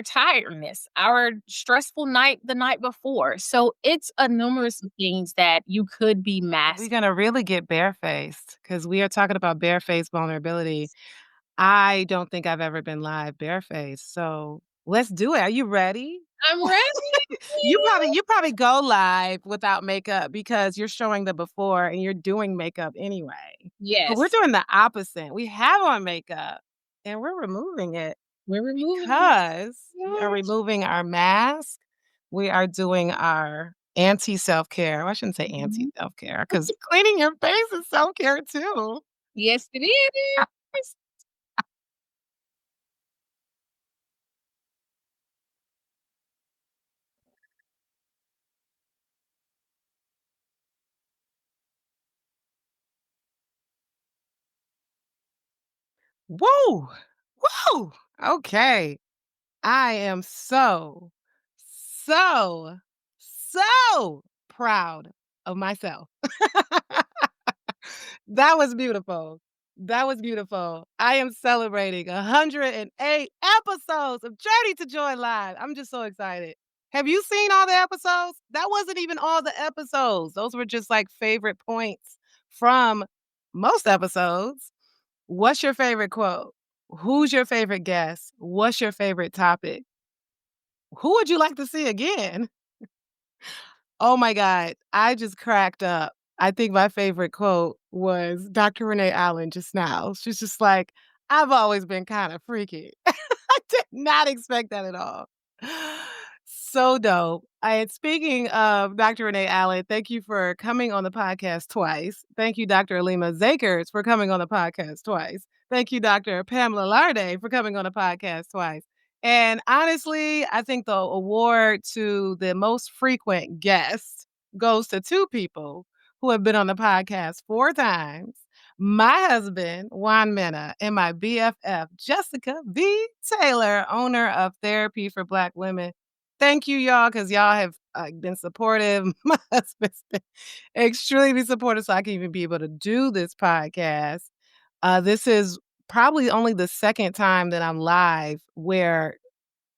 tiredness, our stressful night the night before. So it's a numerous of things that you could be masking. We're going to really get barefaced because we are talking about barefaced vulnerability. I don't think I've ever been live barefaced. So let's do it. Are you ready? I'm ready. You probably go live without makeup because you're showing the before and you're doing makeup anyway. Yes. But we're doing the opposite. We have on makeup and we're removing it. We're removing because we are removing our mask. We are doing our anti-self-care. Well, I shouldn't say anti-self-care because cleaning your face is self-care too. Yes, it is. Woo! Woo! Okay. I am so proud of myself. That was beautiful. That was beautiful. I am celebrating 108 episodes of Journey to Joy Live. I'm just so excited. Have you seen all the episodes? That wasn't even all the episodes. Those were just like favorite points from most episodes. What's your favorite quote? Who's your favorite guest? What's your favorite topic? Who would you like to see again? Oh my God. I just cracked up. I think my favorite quote was Dr. Renee Allen just now. She's just like, I've always been kind of freaky. I did not expect that at all. So dope. And speaking of Dr. Renee Allen, thank you for coming on the podcast twice. Thank you, Dr. Alima Zakers, for coming on the podcast twice. Thank you, Dr. Pamela Larde, for coming on the podcast twice. And honestly, I think the award to the most frequent guest goes to two people who have been on the podcast 4 times. my husband, Juan Mena, and my BFF, Jessica B. Taylor, owner of Therapy for Black Women. Thank you, y'all, because y'all have been supportive. My husband's been extremely supportive, so I can even be able to do this podcast. This is probably only the second time that I'm live where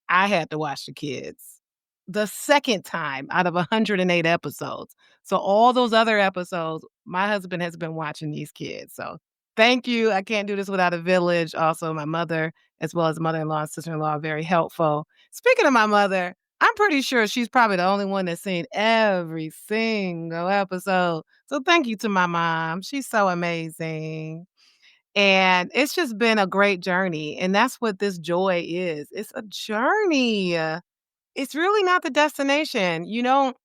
I had to watch the kids. The second time out of 108 episodes. So all those other episodes, my husband has been watching these kids. So thank you. I can't do this without a village. Also, my mother, as well as mother-in-law and sister-in-law, are very helpful. Speaking of my mother, I'm pretty sure she's probably the only one that's seen every single episode. So thank you to my mom. She's so amazing. And it's just been a great journey. And that's what this joy is. It's a journey. It's really not the destination. You don't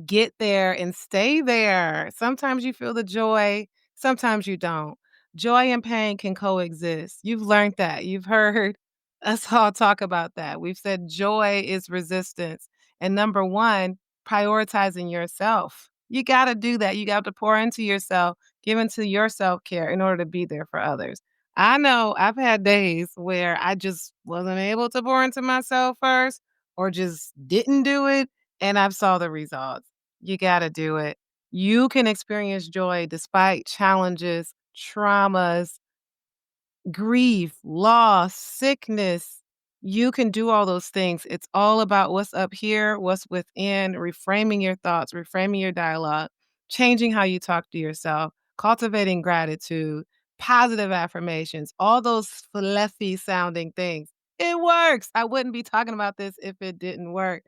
get there and stay there. Sometimes you feel the joy, sometimes you don't. Joy and pain can coexist. You've learned that. You've heard us all talk about that. We've said joy is resistance. And number one, prioritizing yourself. You got to do that. You got to pour into yourself, give into your self care in order to be there for others. I know I've had days where I just wasn't able to pour into myself first or just didn't do it. And I've saw the results. You gotta do it. You can experience joy despite challenges, traumas, grief, loss, sickness. You can do all those things. It's all about what's up here, what's within, reframing your thoughts, reframing your dialogue, changing how you talk to yourself, cultivating gratitude, positive affirmations, all those fluffy sounding things. It works. I wouldn't be talking about this if it didn't work.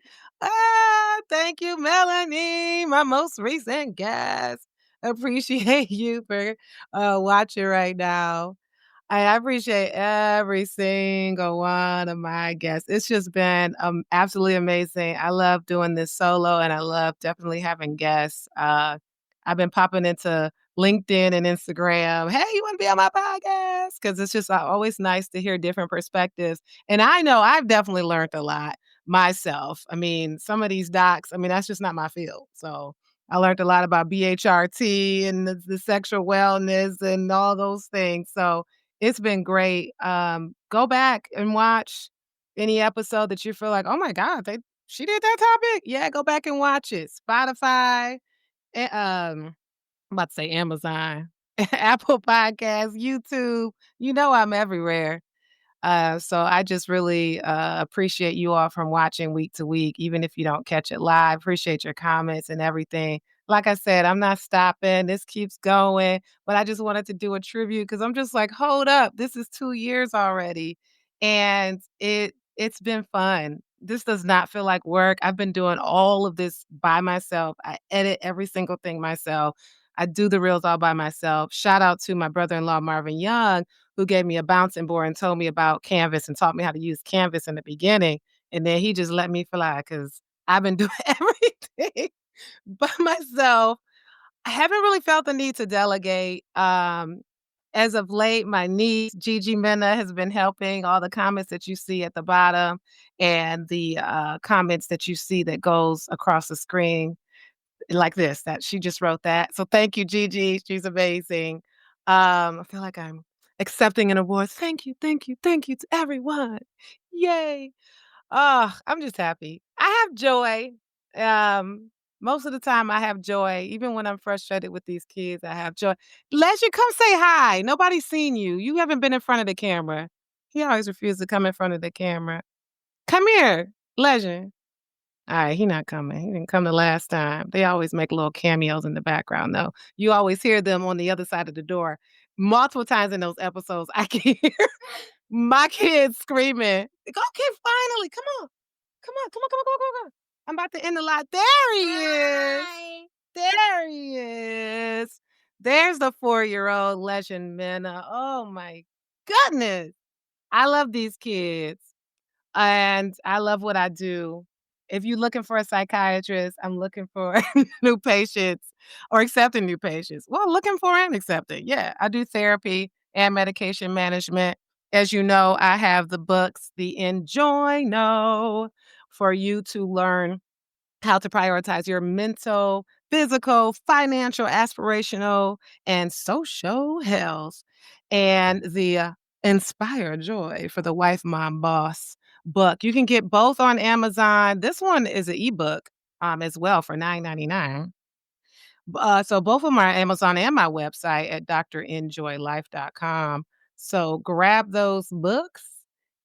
Thank you, Melanie, my most recent guest. Appreciate you for watching right now. I appreciate every single one of my guests. It's just been absolutely amazing. I love doing this solo, and I love definitely having guests. I've been popping into LinkedIn and Instagram. Hey, you want to be on my podcast? Because it's just always nice to hear different perspectives. And I know I've definitely learned a lot myself. I mean, some of these docs, I mean, that's just not my field. So I learned a lot about BHRT and the sexual wellness and all those things. So it's been great. Go back and watch any episode that you feel like, oh my God, she did that topic. Yeah, go back and watch it. Spotify, I'm about to say Amazon, Apple Podcasts, YouTube. You know I'm everywhere. So I just really appreciate you all from watching week to week, even if you don't catch it live. Appreciate your comments and everything. Like I said, I'm not stopping. This keeps going, but I just wanted to do a tribute because I'm just like, hold up, this is 2 years already, and it's been fun. This does not feel like work. I've been doing all of this by myself. I edit every single thing myself. I do the reels all by myself. Shout out to my brother-in-law, Marvin Young, who gave me a bouncing board and told me about Canvas and taught me how to use Canvas in the beginning. And then he just let me fly because I've been doing everything by myself. I haven't really felt the need to delegate. As of late, my niece, Gigi Mena, has been helping all the comments that you see at the bottom and the comments that you see that goes across the screen like this, that she just wrote that. So thank you, Gigi. She's amazing. I feel like I'm accepting an award. Thank you, thank you, thank you to everyone. Yay. Oh, I'm just happy. I have joy. Most of the time I have joy. Even when I'm frustrated with these kids, I have joy. Legend, come say hi. Nobody's seen you. You haven't been in front of the camera. He always refused to come in front of the camera. Come here, Legend. All right, he not coming. He didn't come the last time. They always make little cameos in the background, though. You always hear them on the other side of the door. Multiple times in those episodes, I can hear my kids screaming, okay, finally, come on. Come on, come on, come on, come on, come on. I'm about to end the live. There he is. There he is. There's the 4-year-old Legend Mena. Oh, my goodness. I love these kids. And I love what I do. If you're looking for a psychiatrist, I'm looking for new patients or accepting new patients. Well, looking for and accepting. Yeah, I do therapy and medication management. As you know, I have the books, the NJoy No, for you to learn how to prioritize your mental, physical, financial, aspirational, and social health. And the Inspire Joy for the Wife, Mom, Boss book. You can get both on Amazon. This one is an ebook as well for $9.99. So both of them are on Amazon and my website at drnjoylife.com. So grab those books,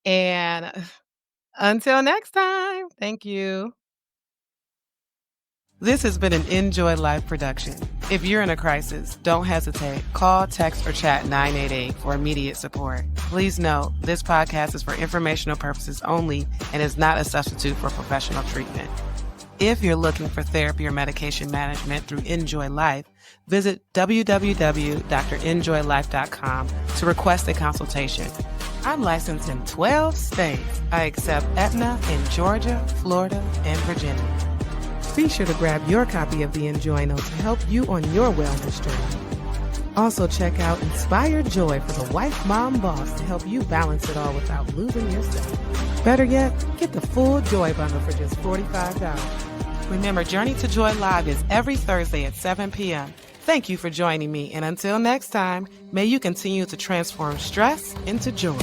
and until next time, thank you. This has been an NJoy Life production. If you're in a crisis, don't hesitate. Call, text, or chat 988 for immediate support. Please note, this podcast is for informational purposes only and is not a substitute for professional treatment. If you're looking for therapy or medication management through NJoy Life, visit www.drnjoylife.com to request a consultation. I'm licensed in 12 states. I accept Aetna in Georgia, Florida, and Virginia. Be sure to grab your copy of the NJoy Note to help you on your wellness journey. Also, check out Inspire Joy for the Wife, Mom, Boss to help you balance it all without losing yourself. Better yet, get the full Joy bundle for just $45. Remember, Journey to Joy Live is every Thursday at 7 p.m. Thank you for joining me, and until next time, may you continue to transform stress into joy.